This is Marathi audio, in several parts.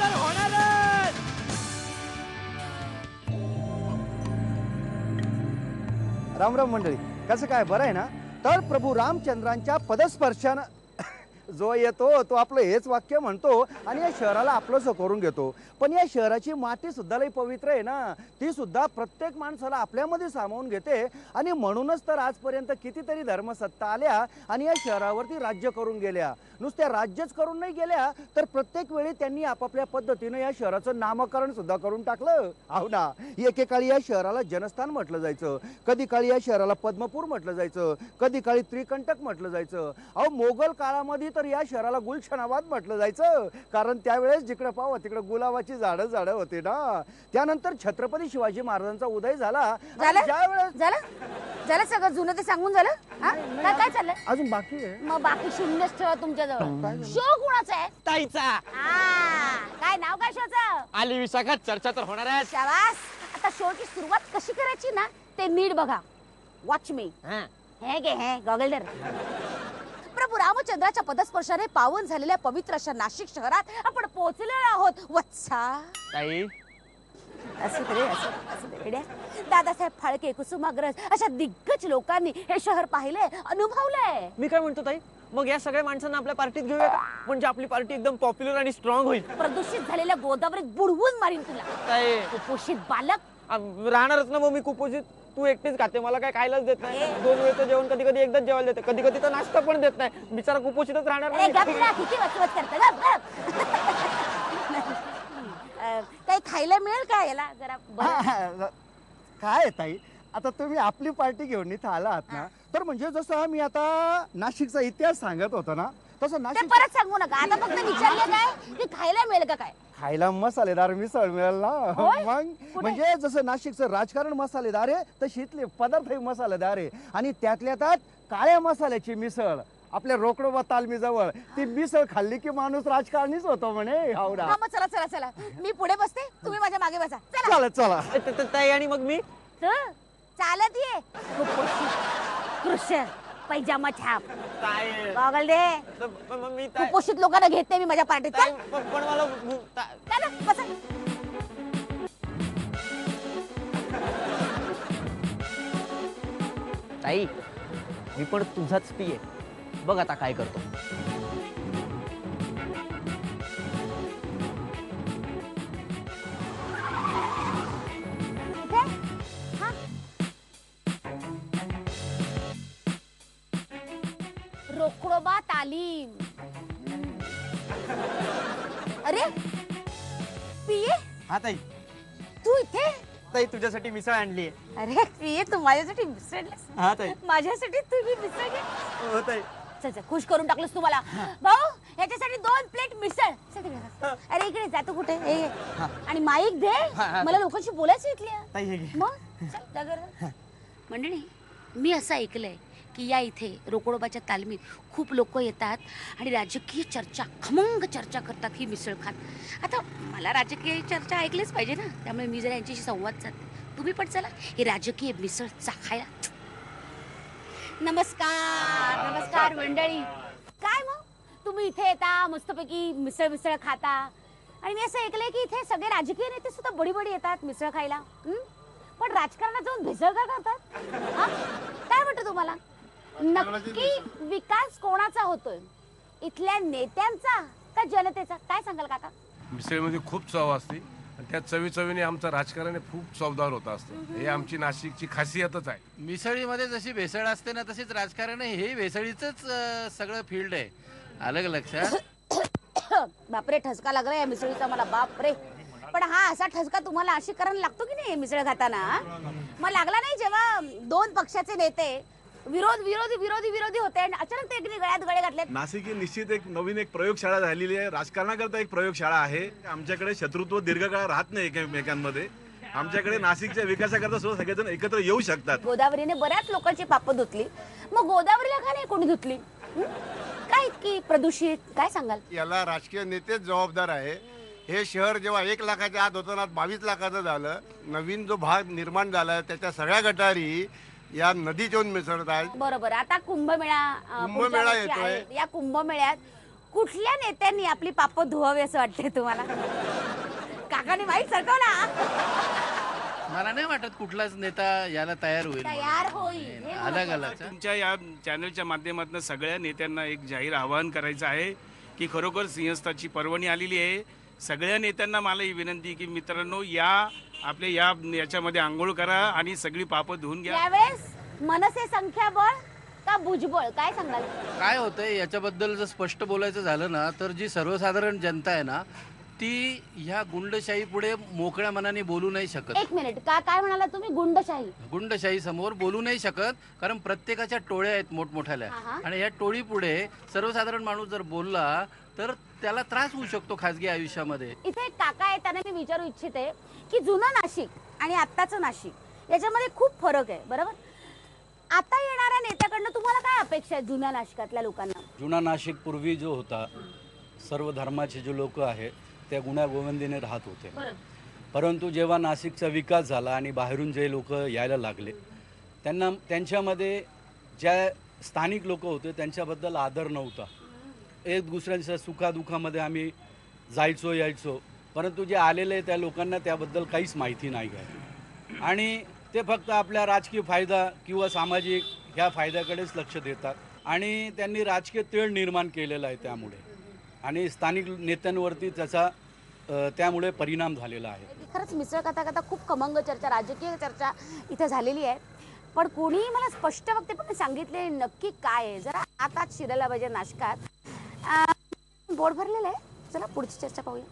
तर होणारच. राम राम मंडळी, कसं काय बरं आहे ना? तर प्रभू रामचंद्रांच्या पदस्पर्शानं जो येतो तो आपलं हेच वाक्य म्हणतो आणि या शहराला आपलंसं करून घेतो. पण या शहराची माती सुद्धा लई पवित्र आहे ना, ती सुद्धा प्रत्येक माणसाला आपल्यामध्ये सामावून घेते. आणि म्हणूनच तर आजपर्यंत कितीतरी धर्मसत्ता आल्या आणि या शहरावरती राज्य करून गेल्या. नुसत्या राज्यच करून नाही गेल्या, तर प्रत्येक वेळी त्यांनी आपापल्या पद्धतीनं या शहराचं नामकरण सुद्धा करून टाकलं. हो ना, एकेकाळी या शहराला जनस्थान म्हटलं जायचं, कधी काळी या शहराला पद्मपूर म्हटलं जायचं, कधी काळी त्रिकंटक म्हटलं जायचं. अहो, मोगल काळामध्ये तर या शहराला गुलशनाबाद म्हटलं जायचं, कारण त्यावेळेस जिकडे पाहावं तिकडे गुलाबाची झाडं होते ना. त्यानंतर छत्रपती शिवाजी महाराजांचा उदय झाला. झालं सगळं जुनं ते सांगून झालं. काय चाललंय अजून बाकी आहे. मग बाकी शून्यच ठेवा तुमच्याजवळ. शो कुणाचा आहे? ताईचा. काय नाव काय शोचं? आली विशाखा, चर्चा तर होणारच. शाबास. आता शोची सुरुवात कशी करायची ना ते नीट बघा. वॉच मी. हे गॉगल धर. प्रभू रामचंद्राच्या पदस्पर्शाने पावन झालेल्या पवित्र अशा नाशिक शहरात आपण पोहोचलेलो आहोत. वत्सा ताई, दादासाहेब फाळके, कुसुमाग्रज अशा दिग्गज लोकांनी हे शहर पाहिले, अनुभवलंय. मी काय म्हणतो ताई, मग या सगळ्या माणसांना आपल्या पार्टीत घेऊया का? म्हणजे आपली पार्टी एकदम पॉप्युलर आणि स्ट्रॉंग होईल. प्रदूषित झालेल्या गोदावरीत बुडवून मारीन तुला. ताई, कुपोषित बालक. राहणारच ना मग मी कुपोषित. तू एकटीच खाते, मला काय खायलाच देत नाही. 2 वेळचं जेवण कधी कधी एकदाच जेवायला देते, कधी कधी तर नाश्ता पण देत नाही. बिचारा कुपोषितच राहणार नाही. किती वचवच करते. काही खायला मिळेल का याला जरा? काय ताई, आता तुम्ही आपली पार्टी घेऊन इथं आलात ना, तर म्हणजे जसं मी आता नाशिकचा इतिहास सांगत होतो ना, तसं नाशिक परत सांगू नका. आता फक्त विचारले काय की खायला मिळेल का? काय खायला मसालेदार मिसळ मिळेल ना. मग म्हणजे जसं नाशिकचं राजकारण मसालेदार आहे, तशी इथले पदार्थही मसालेदार आहे. आणि त्यातल्या त्यात काळ्या मसाल्याची मिसळ आपल्या रोकडोबा तालमी जवळ. ती मिसळ खाल्ली की माणूस राजकारणीच होतो म्हणे. हावडा. चला मी पुढे बसते, तुम्ही माझ्या मागे बसा. चला. ताई, आणि मग मी चालत ये. कृष्ण पैजामा छाप ताई, गॉगल दे. मग मी कुपोषित लोकांना घेत नाही मी माझ्या पार्टीत. पण मला ताई, मी पण तुझाच पिये. बघ आता काय करतो. रोकडोबा तालीम. अरे पिये, हा ताई. तू इथे? ताई, तुझ्यासाठी मिसळ आणली. अरे पिये, तू माझ्यासाठी मिसळलास? हा ताई. माझ्यासाठी तुम्ही मिसळ? हो ताई. चल खुश करून टाकलंस तुम्हाला. भाऊ, याच्यासाठी 2 प्लेट मिसळ. अरे इकडे जातो कुठे? आणि माईक दे, मला लोकांशी बोलायचं इथल्या. मग चल. मंडळी, मी असं ऐकलंय की या इथे रोकडोबाच्या तालमीत खूप लोक येतात आणि राजकीय चर्चा, खमंग चर्चा करतात ही मिसळ खात. आता मला राजकीय चर्चा ऐकलीच पाहिजे ना, त्यामुळे मी जरा यांच्याशी संवाद साधते. तुम्ही पण चला ही राजकीय मिसळ चाखायला. नमस्कार मंडळी. काय मग तुम्ही इथे येता, मस्तपैकी मिसळ खाता, आणि मी असं ऐकलंय की इथे सगळे राजकीय नेते सुद्धा बडी येतात मिसळ खायला. पण राजकारणात जाऊन भेसळ का करतात? काय वाटतं तुम्हाला, नक्की विकास कोणाचा होतोय, इथल्या नेत्यांचा का जनतेचा? काय सांगाल काका? मिसळीमध्ये खूप चव असते आणि त्या चवीने आमचं राजकारण खूप चवदार होत असतं. हे आमची नाशिकची खासियतच आहे. मिसळीमध्ये जशी भेसळ असते ना, तशीच राजकारण हे भेसळीचंच सगळं फील्ड आहे. आलं का लक्षात? बापरे, ठसका लागला या मिसळीचा मला. बापरे. पण हा असा ठसका तुम्हाला अशी करायला लागतो की नाही मिसळ खाताना? मग लागला नाही जेव्हा 2 पक्षाचे नेते विरोधी होते आणि अचानक ते गळ्यात गळे घातले? नाशिक ही निश्चित एक नवीन प्रयोगशाळा झालेली आहे. राजकारणाकरता एक प्रयोगशाळा आहे. आमच्याकडे शत्रुत्व दीर्घकाळ राहत नाही एकमेकांमध्ये. आमच्याकडे नाशिकच्या विकासाकरता सुद्धा सगळेजण एकत्र येऊ शकतात. गोदावरीने बऱ्याच लोकांची पापं धुतली, मग गोदावरीला का नाही कोणी धुतली? काय इतकी प्रदूषित? काय सांगाल? याला राजकीय नेतेच जबाबदार आहे. हे शहर जेव्हा 1 लाखाच्या आत होतं ना, 22 लाखाचं झालं. नवीन जो भाग निर्माण झाला त्याच्या सगळ्या गटारी या नदीत येऊन मिसळत आहेत. बरोबर. आता कुंभमेळा येतोय. या कुंभमेळ्यात कुठल्या नेत्यांनी आपली पाप धुवावी असं वाटतंय तुम्हाला? काकाने माहीत सरकवला. मला नाही वाटत कुठलाच नेता याला तयार होईल म्हणून. तयार होईल. हे अलग अलग तुमच्या या चॅनलच्या माध्यमातून सगळ्या नेत्यांना एक जाहीर आवाहन करायचं आहे की खरोखर सिंहस्थाची पर्वणी आलेली आहे. सगळ्या नेत्यांना मला ही विनंती आहे की मित्रांनो या आपल्या याच्यामध्ये आंघोळ करा आणि सगळी पापं धुवून घ्या. यावेळेस मनसे संख्याबळ का भुजबळ काय सांगाल? काय होतंय याच्याबद्दल जर स्पष्ट बोलायचं झालं ना तर जी सर्वसाधारण जनता आहे ना ती ह्या गुंडशाही पुढे मोकळ्या मनाने बोलू नाही शकत. एक मिनिट काय म्हणाला तुम्ही? गुंडशाही? गुंडशाही समोर बोलू नाही शकत कारण प्रत्येकाच्या टोळ्या आहेत मोठमोठ्याल्या आणि या टोळी पुढे सर्वसाधारण माणूस जर बोलला तर त्याला त्रास होऊ शकतो खासगी आयुष्यामध्ये. इथे एक काका आहे त्यांना मी विचारू इच्छिते की जुनं नाशिक आणि आत्ताचं नाशिक याच्यामध्ये खूप फरक आहे बरोबर. आता येणाऱ्या नेत्याकडनं तुम्हाला काय अपेक्षा आहे जुन्या नाशिकातल्या लोकांना? जुना नाशिक पूर्वी जो होता सर्व धर्माचे जे लोक आहेत त्या गुण्यागोविंदीने राहत होते. परंतु जेव्हा नाशिकचा विकास झाला आणि बाहेरून जे लोक यायला लागले त्यांच्यामध्ये ज्या स्थानिक लोक होते त्यांच्याबद्दल आदर नव्हता. एक दुसऱ्यांच्या सुखादुखामध्ये आम्ही जायचो यायचो परंतु जे आलेले त्या लोकांना त्याबद्दल काहीच माहिती नाही आहे आणि ते फक्त आपल्या राजकीय फायदा किंवा सामाजिक ह्या फायद्याकडेच लक्ष देतात आणि त्यांनी राजकीय तेढ निर्माण केलेला आहे त्यामुळे आणि स्थानिक नेत्यांवरती त्याचा त्यामुळे परिणाम झालेला आहे. खरंच मिसळ खाता खूप खमंग चर्चा राजकीय चर्चा इथे झालेली आहे पण कोणीही मला स्पष्ट वक्तव्य सांगितले नक्की काय आहे जरा आता शिरायला पाहिजे नाशकात. बोर्ड भरलेलं आहे. चला पुढची चर्चा पाहूया.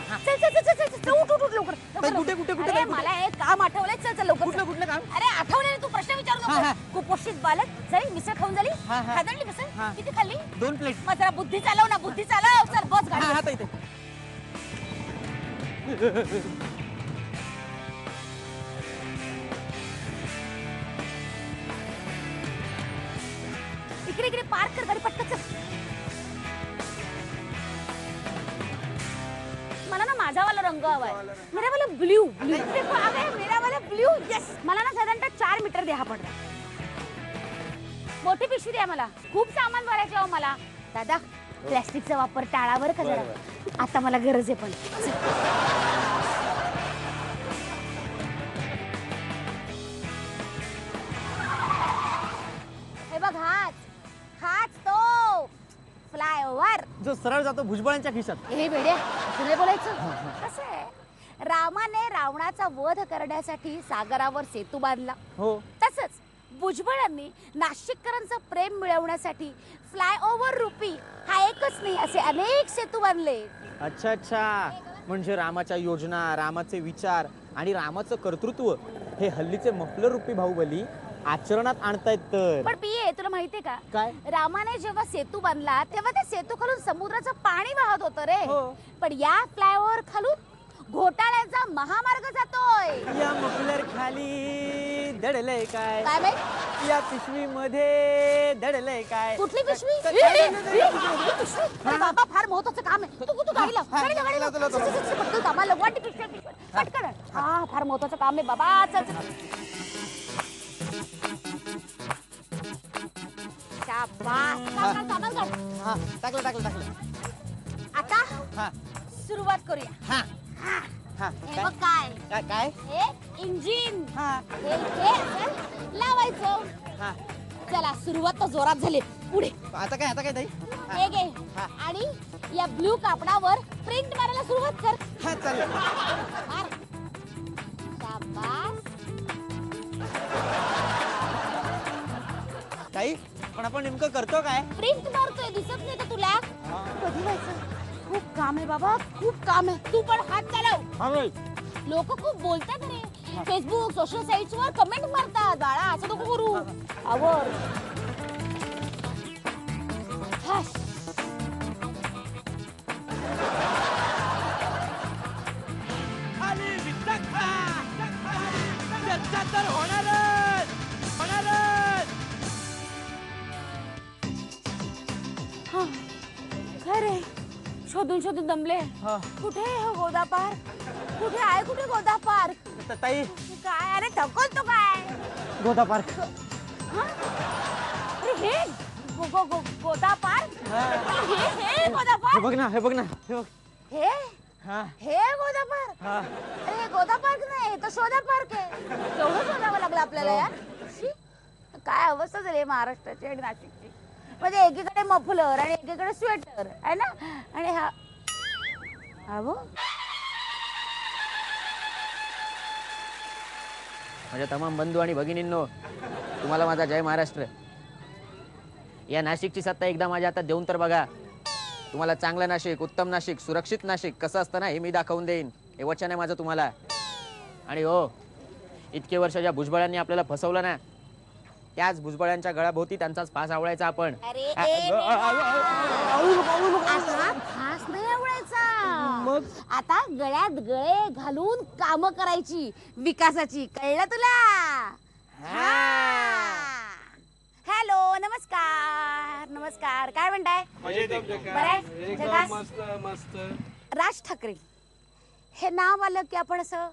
चल चल चल चल चल उठ लवकर. अरे मला एक काम आठवलंय. चल चल लवकर. कुठलं काम? अरे आठवलंय तू प्रश्न विचारू नको. कुपोषित बालक झाली मिसळ खाऊन झाली खादडली मिसळ किती खाल्ली? 2 प्लेट. मग जरा बुद्धी चालव ना बुद्धी चालव. चल बस गाडी. इकडे पार्क कर गाडी पटकन चल. मला ना माझा वाला रंग हवाय. मेरा वाला ब्ल्यू. मेरा वाला ब्ल्यू. यस. मला ना साधारणतः 4 मीटर द्या पडला. मोठी पिशवी द्या मला. खूप सामान भरायचे हो मला. दादा प्लॅस्टिकचा वापर टाळावर का जरा. आता मला गरज आहे पण. हे बघ हाच तो फ्लायओव्हर जो सरळ जातो भुजबळांच्या खिशात. हे बेड्या तुला बोलायचं कसं आहे. रामाने रावणाचा वध करण्यासाठी सागरावर सेतू बांधला. हो तसंच भुजबळांनी नाशिककरांचं प्रेम मिळवण्यासाठी फ्लायओव्हर रूपी हा एकच नाही असे अनेक सेतू बांधले. अच्छा म्हणजे रामाच्या योजना रामाचे विचार आणि रामाचं कर्तृत्व हे हल्लीचे मफलर रूपी बाहुबली आचरणात आणतायत. तर पण पिये तुला माहितीये का काय? रामाने जेव्हा सेतू बांधला तेव्हा त्या सेतू खालून समुद्राचं पाणी वाहत होतं रे. पण या फ्लायओव्हर खालून घोटाळ्याचा महामार्ग जातोय. या मफलर खाली दडलंय काय? काय माहित? या पिशवी मध्ये दडलंय काय? कुठली पिशवी? अरे बाबा फार महत्वाचं काम आहे. तू गाडीला पटकन कामाला वाटी पिशवी पटकन. हा फार महत्वाचं काम आहे बाबा. चल टाकलं. आता सुरुवात करूया. हे बघ काय हे इंजिन हे लावायचं. चला सुरुवात तर जोरात झाली. पुढे आता काय ताई? हे घे आणि या ब्लू कापडावर प्रिंट मारायला सुरुवात कर. हा चालेल. मार. शाबास. ताई पण आपण नेमकं करतो काय? प्रिंट मारतोय दिसत नाही का तुला? कधी व्हायचं? खूप काम आहे बाबा खूप काम आहे. तू पण हात चालव. लोक खूप बोलतात रे. फेसबुक सोशल साईट्स वर कमेंट मारतात. बाळा असं नको करू. आवर. खरे शोधून दमले. कुठे आहे गोदा पार्क? कुठे आहे गोदा पार्क? ताई काय अरे ढकलतो काय? गोदा पार्क. अरे हे गोदा पार्क हे गोदा हे पार्क बघ ना, हे बघ ना, हे बघ. हे हा, हे गोदा पार्क हा. अरे हे गोदा पार्क नाही तो शोधा पार्क आहे. तेवढं शोधावं लागलं आपल्याला यार. शी, काय अवस्था झाली महाराष्ट्राची आणि नाशिकची. म्हणजे एकीकडे मफलर आणि एकीकडे स्वेटर आहे ना. आणि हा अहो माझ्या तमाम बंधू आणि भगिनींनो, तुम्हाला माझा जय महाराष्ट्र. या नाशिकची सत्ता एकदा माझ्या हातात देऊन तर बघा. तुम्हाला चांगलं नाशिक, उत्तम नाशिक, सुरक्षित नाशिक कसं असतं ना हे मी दाखवून देईन. हे वचन आहे माझं तुम्हाला. आणि हो, इतके वर्ष ज्या भुजबळांनी आपल्याला फसवलं ना, त्याच भुजबळांच्या गळाभोवती त्यांचाच फास आवळायचा आपण. अरे असा फास नाही आवडायचा. आता गळ्यात गळे घालून काम करायची विकासाची. कळलं तुला? हॅलो, नमस्कार. नमस्कार, काय म्हणताय? बरं आहे? झकास? राज ठाकरे हे नाव आलं की आपण असं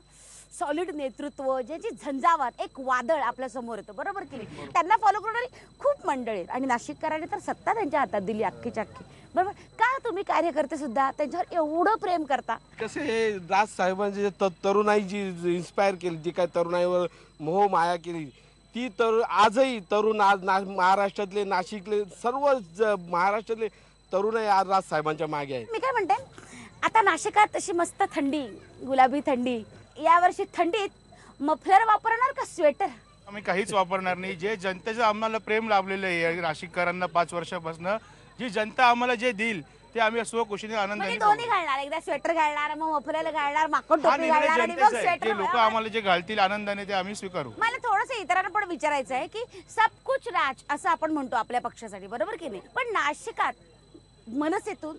सॉलिड नेतृत्व, ज्याची झंझावात एक वादळ आपल्या समोर येतं, बरोबर की नाही? त्यांना फॉलो करणारी खूप मंडळी आहेत आणि नाशिककरांनी तर सत्ता त्यांच्या हातात दिली अख्खीच्या अख्खी, बरोबर. का तुम्ही कार्यकर्ते सुद्धा त्यांच्यावर एवढं प्रेम करता? कसे हे राज साहेबांची जे तरुणाई जी इन्स्पायर केली, जी काय तरुणाईवर मोह माया केली, ती आजही तरुण आज महाराष्ट्रातले, नाशिकले, सर्व महाराष्ट्रातले तरुण आज राज साहेबांच्या मागे आहे. मी काय म्हणते, आता नाशिकात तशी मस्त थंडी, गुलाबी थंडी, यावर्षी थंडीत मफलर वापरणार का स्वेटर? आम्ही काहीच वापरणार नाही. जे जनतेचं आम्हाला प्रेम लाभलेलं आहे नाशिककरांना 5 वर्षापासून, जी जनता आम्हाला जे देईल ते आम्ही स्वखुशीने आनंदाने दोन्ही घालणार, एकदा स्वेटर घालणार, मग मफलर घालणार, माकड टोपी घालणार आणि मग स्वेटर. जे लोक आम्हाला जे घालतील आनंदाने ते आम्ही स्वीकारू. मला थोडंसं इतरांना पण विचारायचं आहे की सब कुछ राज असं आपण म्हणतो आपल्या पक्षासाठी, बरोबर की नाही? पण नाशिकात मनसेतून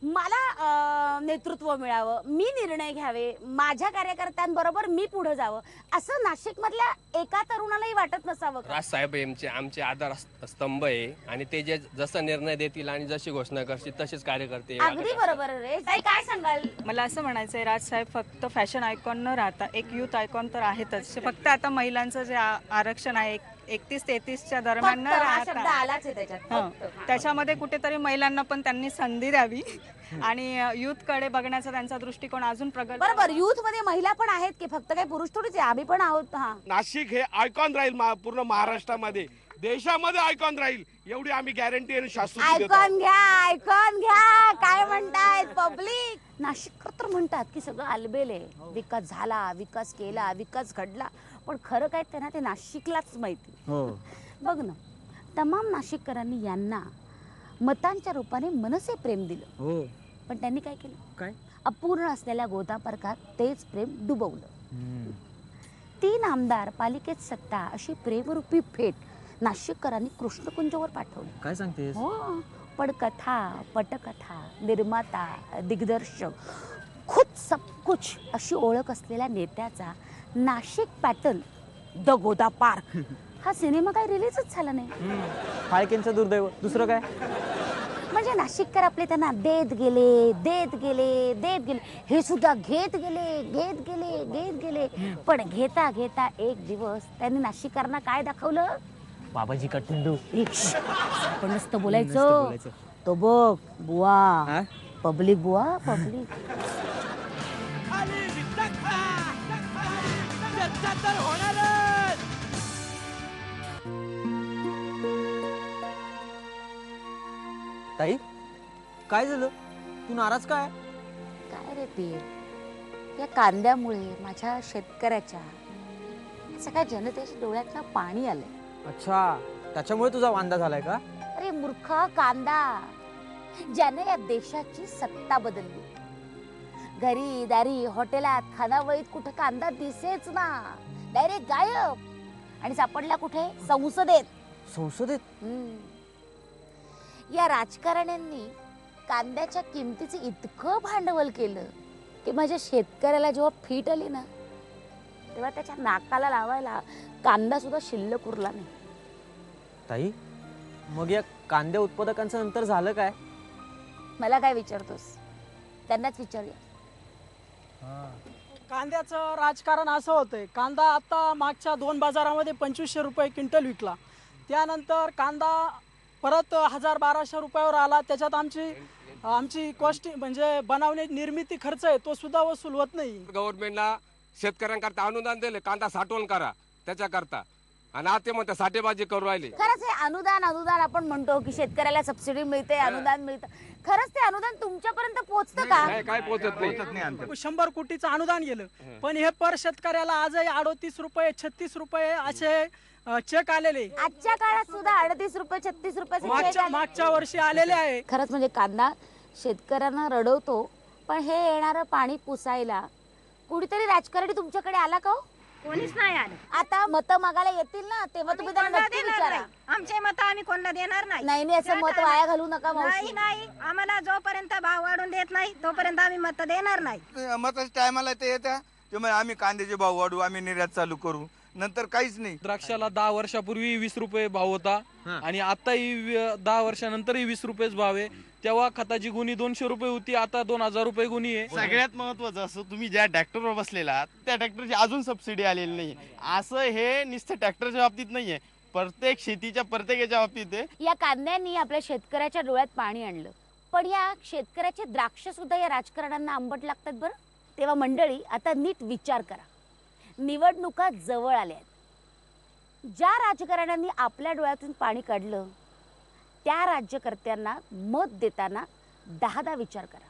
मला नेतृत्व मिळावं, मी निर्णय घ्यावे, माझ्या कार्यकर्त्यांबरोबर मी पुढे जावं, असं नाशिक मधल्या एका तरुणालाही वाटत नसावं का? राज साहेब आमचे आधार स्तंभ आहे आणि ते जे जसा निर्णय देतील आणि जशी घोषणा करतील तसेच कार्यकर्ते. अगदी बरोबर रे. काय सांगाल? मला असं म्हणायचंय, राज साहेब फक्त फॅशन आयकॉन न राहता एक युथ आयकॉन तर आहेतच. फक्त आता महिलांचं जे आरक्षण आहे 31-33च्या दरम्यान न राहता त्याच्यामध्ये कुठेतरी महिलांना पण त्यांनी संधी द्यावी आणि युथ कडे बघण्याचा त्यांचा दृष्टिकोन अजून प्रगल्भ. बरोबर, युथ मध्ये महिला पण आहेत की, फक्त काही पुरुष थोडीच आहे, आम्ही पण आहोत. नाशिक हे आयकॉन राहील पूर्ण महाराष्ट्रामध्ये, देशामध्ये आयकॉन राहील एवढी आम्ही गॅरंटी आणि शाश्वती देतो. आयकॉन घ्या, आयकॉन घ्या. काय म्हणतायत पब्लिक? नाशिककर तर म्हणतात की सगळं आलबेल आहे, विकास झाला, विकास केला, विकास घडला, पण खरं काय त्यांना ते नाशिकलाच माहिती. बघ ना, तमाम नाशिककरांनी यांना मतांच्या रूपाने मनसे प्रेम दिलं, पण त्यांनी काय केलं? काय? अपूर्ण असलेल्या गोदा पार्कात तेच प्रेम डुबवलं. 3 आमदार, पालिकेत सत्ता, अशी प्रेमरूपी भेट नाशिककरांनी कृष्णकुंजवर पाठवली. काय सांगतेस? हो, पण कथा, पटकथा, निर्माता, दिग्दर्शक, खुद सब कुछ अशी ओळख असलेल्या नेत्याचा Nashik pattern the Goda park हा सिनेमा काही रिलीजच झाला नाही. फाळकेंचं दुर्दैव, दुसरं काय? म्हणजे नाशिककर आपले त्यांना देत गेले, देत गेले, देत गेले, हे सुद्धा घेत गेले, घेत गेले, घेत गेले, पण घेता घेता एक दिवस त्यांनी नाशिककरांना काय दाखवलं? बाबाजी का टुंडू. आपण नुसतं बोलायचं, तो बघ बुवा, पब्लिक बुवा, पब्लिक. ताई, काय झालं? तू नाराज काय? काय रे पीर, या कांद्यामुळे माझ्या शेतकऱ्याच्या सगळ्या जनतेच्या डोळ्यातनं पाणी आलंय. अच्छा, त्याच्यामुळे तुझा वांदा झालाय का? अरे मूर्ख, कांदा ज्याने या देशाची सत्ता बदलली. घरी दारी हॉटेलात खानावळीत कुठं कांदा दिसेच ना, डायरेक्ट गायब. आणि सापडला कुठे? संसदेत. संसदेत? या राजकारण्यांनी कांद्याच्या किमतीचे इतकं भांडवल केलं की माझ्या शेतकऱ्याला जेव्हा फीट आली ना, तेव्हा त्याच्या नाकाला लावायला कांदा सुद्धा शिल्लक उरला नाही. ताई, मग या कांद्या उत्पादकांचं नंतर झालं काय? मला काय विचारतोस? त्यांनाच विचारूया. कांद्याचं राजकारण असं होतंय, कांदा आता मागच्या 2 बाजारामध्ये 2500 रुपये क्विंटल विकला. त्यानंतर कांदा परत 1000-1200 रुपयावर आला. त्याच्यात आमची कॉस्टिंग म्हणजे बनवण्याची निर्मिती खर्च आहे तो सुद्धा वसूल होत नाही. गव्हर्नमेंटला शेतकऱ्यांकरता अनुदान दिले, कांदा साठवण करा त्याच्याकरता, आणि आता ते म्हणतात साठेबाजी करू राहिले. खरंच हे अनुदान आपण म्हणतो की शेतकऱ्याला सबसिडी मिळते, अनुदान मिळतं. खरंच ते अनुदान तुमच्यापर्यंत पोहोचतं का? काय पोहोचत नाही. 100 कोटीचं अनुदान गेलं, पण हे पर शेतकऱ्याला आजही 38 रुपये 36 रुपये असे चेक आलेले. आजच्या काळात सुद्धा 38 रुपये 36 रुपये मागच्या वर्षी आलेले आहे. खरंच म्हणजे कांदा शेतकऱ्यांना रडवतो, पण हे येणारं पाणी पुसायला कुठेतरी राजकारणी तुमच्याकडे आला का? कोणीच नाही आलं. आता मत मागायला येतील ना, तेव्हा तुम्ही त्यांना नक्की विचारा. आमचे मत आम्ही कोणाला देणार नाही. नाही असं मत वाया घालू नका मावशी. नाही आम्हाला जोपर्यंत भाव वाढून देत नाही तोपर्यंत आम्ही मत देणार नाही. मताच्या टायमाला ते येत्या त्यामुळे आम्ही कांद्याचे भाव वाढवू, आम्ही निर्यात चालू करू, नंतर काहीच नाही. द्राक्षाला 10 वर्षापूर्वी 20 रुपये भाव होता आणि आताही 10 वर्षानंतरही 20 रुपयेच भाव आहे. तेव्हा खताची गुणी 200 रुपये होती, आता 2000 रुपये गुणी आहे. सगळ्यात महत्वाचं असं, तुम्ही ज्या ट्रॅक्टरवर बसलेला आहात त्या ट्रॅक्टरची अजून सबसिडी आलेली नाही. असं हे नुसतं ट्रॅक्टरच्या बाबतीत नाहीये, प्रत्येक शेतीच्या प्रत्येकाच्या बाबतीत आहे. या कांद्यांनी आपल्या शेतकऱ्याच्या डोळ्यात पाणी आणलं, पण या शेतकऱ्याचे द्राक्ष सुद्धा या राजकारण्यांना आंबट लागतात बरं. तेव्हा मंडळी आता नीट विचार करा, निवडणुका जवळ आल्या आहेत. ज्या राजकारण्यांनी आपल्या डोळ्यातून पाणी काढलं त्या राज्यकर्त्यांना मत देताना 10दा विचार करा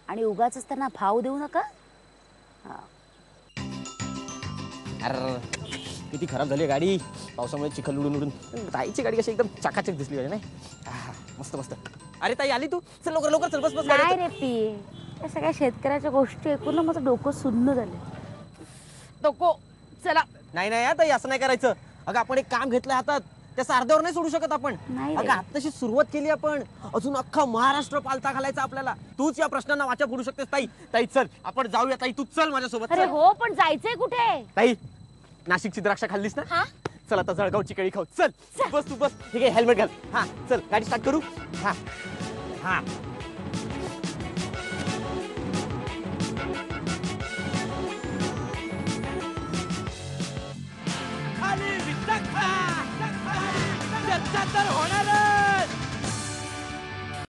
आणि उगाच त्यांना भाव देऊ नका. अरे किती खराब झाली गाडी पावसामुळे, चिखल उडून उडून. ताईची गाडी कशी एकदम चकाचक दिसली पाहिजे नाही. मस्त मस्त. अरे ताई आली तू, चल लवकर लवकर चल. बस बस. नाही रे पी, या सगळ्या शेतकऱ्याच्या गोष्टी ऐकून ना माझं डोकं सुन्न झालं. डोको चला. नाही नाही ताई असं नाही करायचं. अगं आपण एक काम घेतलंय हातात, त्याचं अर्ध्यावर नाही सोडू शकत आपण. अगं आत्ताशी सुरुवात केली आपण, अजून अख्खा महाराष्ट्र पालथा घालायचा आपल्याला. तूच या प्रश्नांना वाचा फोडू शकतेस. ताई ताई चल आपण जाऊया. ताई तू चल माझ्यासोबत. अरे हो, पण जायचंय कुठे? ताई नाशिकची द्राक्ष खाल्लीस ना, चल आता जळगावची केळी खाऊ. चल बस तू बस. ठीक आहे, हेल्मेट घाल. हा चल गाडी स्टार्ट करू. हा हा तर होणार